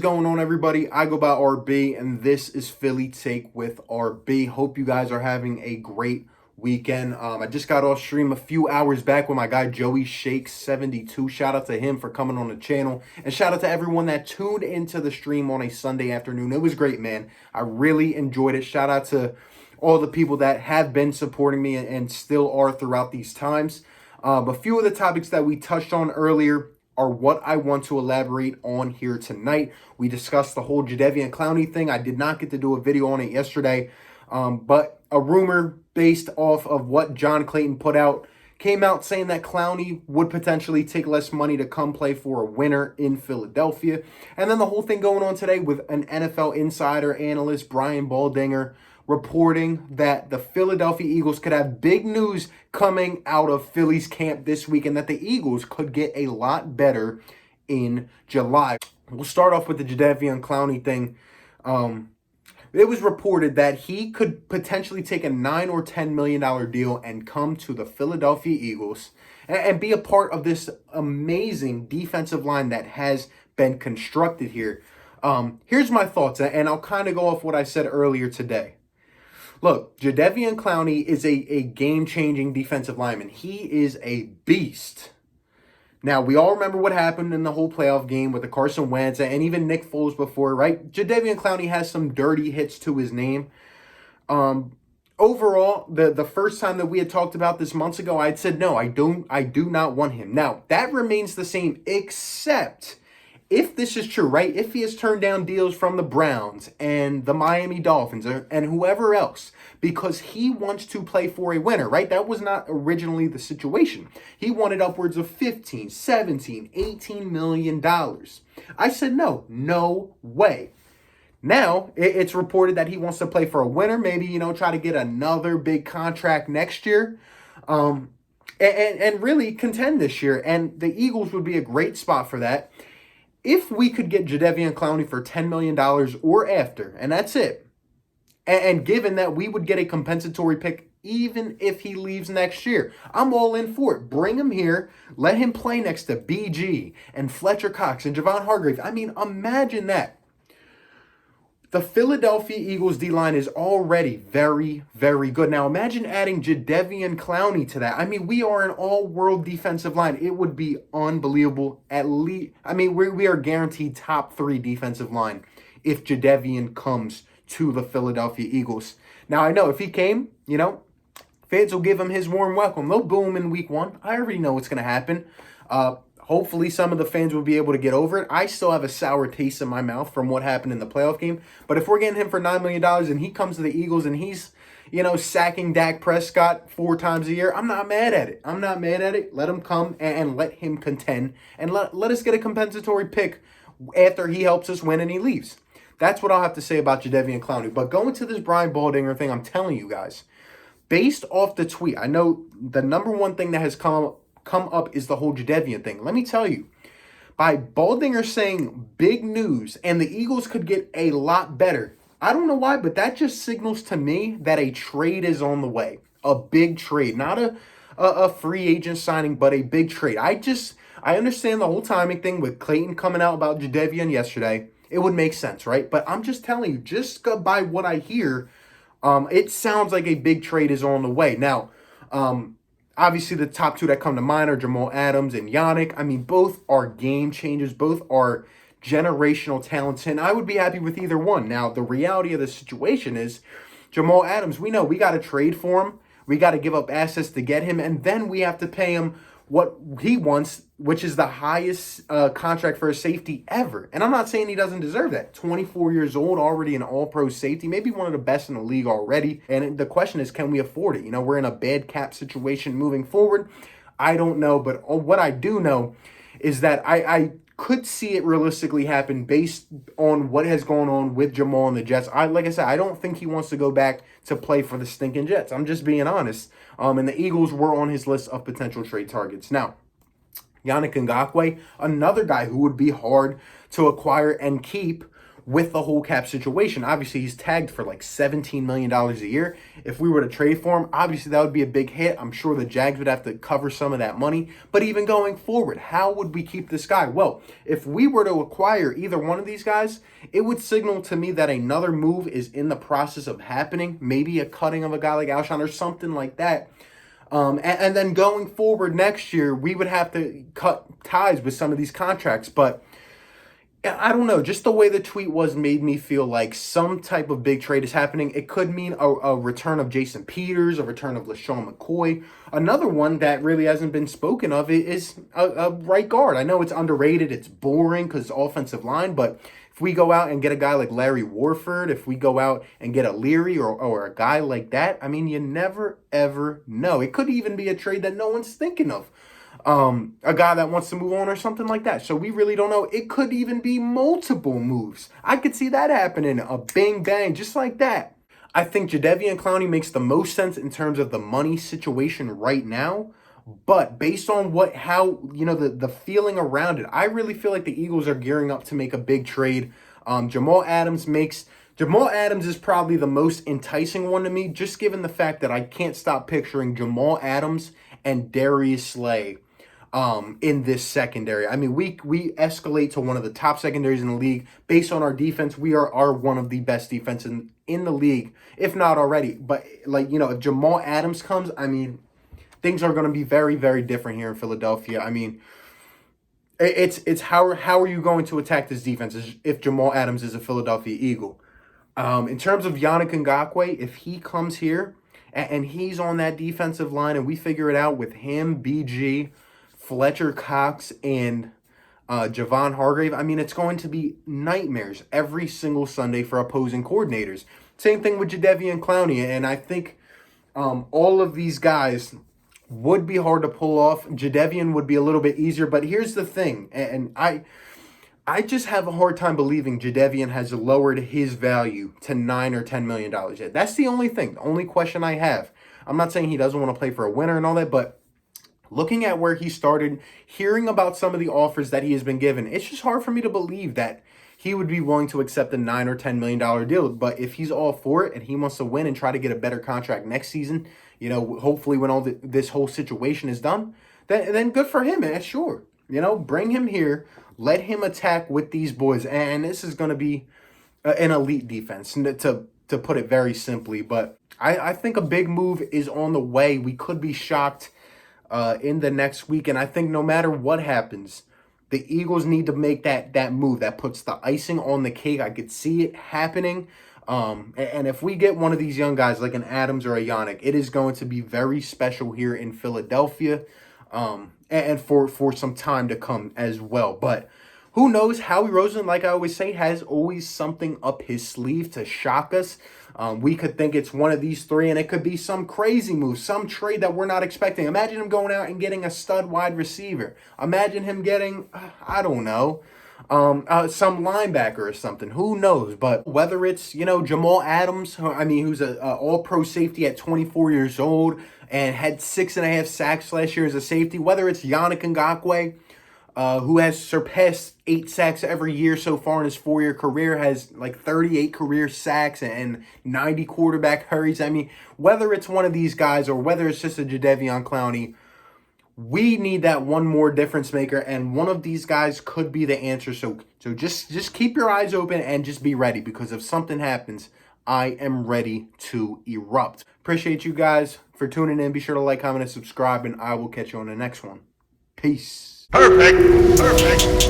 going on, everybody? I go by RB, and this is Philly Take with RB. Hope you guys are having a great weekend. I just got off stream a few hours back with my guy Joey Shake72. Shout out to him for coming on the channel, and shout out to everyone that tuned into the stream on a Sunday afternoon. It was great, man. I really enjoyed it. Shout out to all the people that have been supporting me and still are throughout these times. A few of the topics that we touched on earlier are what I want to elaborate on here tonight. We discussed the whole Jadeveon Clowney thing. I did not get to do a video on it yesterday, but a rumor based off of what John Clayton put out came out saying that Clowney would potentially take less money to come play for a winner in Philadelphia. And then the whole thing going on today with an NFL insider analyst, Brian Baldinger, reporting that the Philadelphia Eagles could have big news coming out of Philly's camp this week and that the Eagles could get a lot better in July. We'll start off with the Jadeveon Clowney thing. It was reported that he could potentially take a $9 or $10 million deal and come to the Philadelphia Eagles and be a part of this amazing defensive line that has been constructed here. Here's my thoughts, and I'll kind of go off what I said earlier today. Look, Jadeveon Clowney is a game-changing defensive lineman. He is a beast. Now, we all remember what happened in the whole playoff game with the Carson Wentz and even Nick Foles before, right? Jadeveon Clowney has some dirty hits to his name. Overall, the first time that we had talked about this months ago, I had said, no, I do not want him. Now, that remains the same, except if this is true, right? If he has turned down deals from the Browns and the Miami Dolphins and whoever else because he wants to play for a winner, right? That was not originally the situation. He wanted upwards of 15, 17, 18 million dollars. I said, no way. Now, it's reported that he wants to play for a winner, maybe, try to get another big contract next year. And really contend this year. And the Eagles would be a great spot for that. If we could get Jadeveon Clowney for $10 million or after, and that's it, and given that we would get a compensatory pick even if he leaves next year, I'm all in for it. Bring him here. Let him play next to BG and Fletcher Cox and Javon Hargrave. I mean, imagine that. The Philadelphia Eagles D-line is already very, very good. Now, imagine adding Jadeveon Clowney to that. I mean, we are an all-world defensive line. It would be unbelievable. At least, I mean, we are guaranteed top 3 defensive line if Jadeveon comes to the Philadelphia Eagles. Now, I know if he came, fans will give him his warm welcome. They'll boo him in week 1. I already know what's going to happen. Hopefully, some of the fans will be able to get over it. I still have a sour taste in my mouth from what happened in the playoff game. But if we're getting him for $9 million and he comes to the Eagles and he's, sacking Dak Prescott 4 times a year, I'm not mad at it. Let him come and let him contend. And let us get a compensatory pick after he helps us win and he leaves. That's what I'll have to say about Jadeveon Clowney. But going to this Brian Baldinger thing, I'm telling you guys, based off the tweet, I know the number one thing that has come up is the whole Jadeveon thing. Let me tell you, by Baldinger saying big news and the Eagles could get a lot better, I don't know why, but that just signals to me that a trade is on the way. A big trade, not a free agent signing, but a big trade. I understand the whole timing thing with Clayton coming out about Jadeveon yesterday. It would make sense, right? But I'm just telling you, just by what I hear, it sounds like a big trade is on the way. Now, obviously, the top 2 that come to mind are Jamal Adams and Yannick. I mean, both are game changers. Both are generational talents, and I would be happy with either one. Now, the reality of the situation is Jamal Adams, we know we got to trade for him. We got to give up assets to get him, and then we have to pay him what he wants, which is the highest contract for a safety ever. And I'm not saying he doesn't deserve that. 24 years old, already an all-pro safety, maybe one of the best in the league already. And the question is, can we afford it? We're in a bad cap situation moving forward. I don't know, but what I do know is that I could see it realistically happen based on what has gone on with Jamal and the Jets. Like I said, I don't think he wants to go back to play for the stinking Jets. I'm just being honest. And the Eagles were on his list of potential trade targets. Now, Yannick Ngakoue, another guy who would be hard to acquire and keep, with the whole cap situation. Obviously, he's tagged for like $17 million a year. If we were to trade for him, obviously that would be a big hit. I'm sure the Jags would have to cover some of that money. But even going forward, how would we keep this guy? Well, if we were to acquire either one of these guys, it would signal to me that another move is in the process of happening. Maybe a cutting of a guy like Alshon or something like that. And then going forward next year, we would have to cut ties with some of these contracts. But I don't know, just the way the tweet was made me feel like some type of big trade is happening. It could mean a return of Jason Peters, a return of LeSean McCoy. Another one that really hasn't been spoken of is a right guard. I know it's underrated, it's boring because it's offensive line, but if we go out and get a guy like Larry Warford, if we go out and get a Leary or a guy like that, I mean, you never, ever know. It could even be a trade that no one's thinking of. A guy that wants to move on or something like that. So we really don't know. It could even be multiple moves. I could see that happening. A bang, bang, just like that. I think Jadeveon Clowney makes the most sense in terms of the money situation right now. But based on the feeling around it, I really feel like the Eagles are gearing up to make a big trade. Jamal Adams is probably the most enticing one to me, just given the fact that I can't stop picturing Jamal Adams and Darius Slay in this secondary. I mean, we escalate to one of the top secondaries in the league. Based on our defense, we are one of the best defenses in the league, if not already. But, if Jamal Adams comes, I mean, things are going to be very, very different here in Philadelphia. I mean, it's how are you going to attack this defense if Jamal Adams is a Philadelphia Eagle? In terms of Yannick Ngakoue, if he comes here and he's on that defensive line and we figure it out with him, BG, Fletcher Cox, and Javon Hargrave, I mean, it's going to be nightmares every single Sunday for opposing coordinators. Same thing with Jadeveon Clowney, and I think all of these guys would be hard to pull off. Jadeveon would be a little bit easier, but here's the thing, and I just have a hard time believing Jadeveon has lowered his value to $9 or $10 million yet. That's the only thing, the only question I have. I'm not saying he doesn't want to play for a winner and all that, but looking at where he started, hearing about some of the offers that he has been given, it's just hard for me to believe that he would be willing to accept a $9 or $10 million deal. But if he's all for it and he wants to win and try to get a better contract next season, hopefully when all this whole situation is done, then good for him, man. Sure. Bring him here. Let him attack with these boys. And this is going to be an elite defense, to put it very simply. But I think a big move is on the way. We could be shocked in the next week. And I think no matter what happens, the Eagles need to make that move that puts the icing on the cake. I could see it happening. And if we get one of these young guys like an Adams or a Yannick, it is going to be very special here in Philadelphia. And for some time to come as well. But who knows? Howie Roseman, like I always say, has always something up his sleeve to shock us. We could think it's one of these three, and it could be some crazy move, some trade that we're not expecting. Imagine him going out and getting a stud wide receiver. Imagine him getting, I don't know, some linebacker or something. Who knows? But whether it's, Jamal Adams, who's a all-pro safety at 24 years old and had 6.5 sacks last year as a safety, whether it's Yannick Ngakoue, who has surpassed 8 sacks every year so far in his 4-year career, has like 38 career sacks and 90 quarterback hurries. I mean, whether it's one of these guys or whether it's just a Jadeveon Clowney, we need that one more difference maker, and one of these guys could be the answer. So just keep your eyes open and just be ready, because if something happens, I am ready to erupt. Appreciate you guys for tuning in. Be sure to like, comment, and subscribe, and I will catch you on the next one. Peace. Perfect.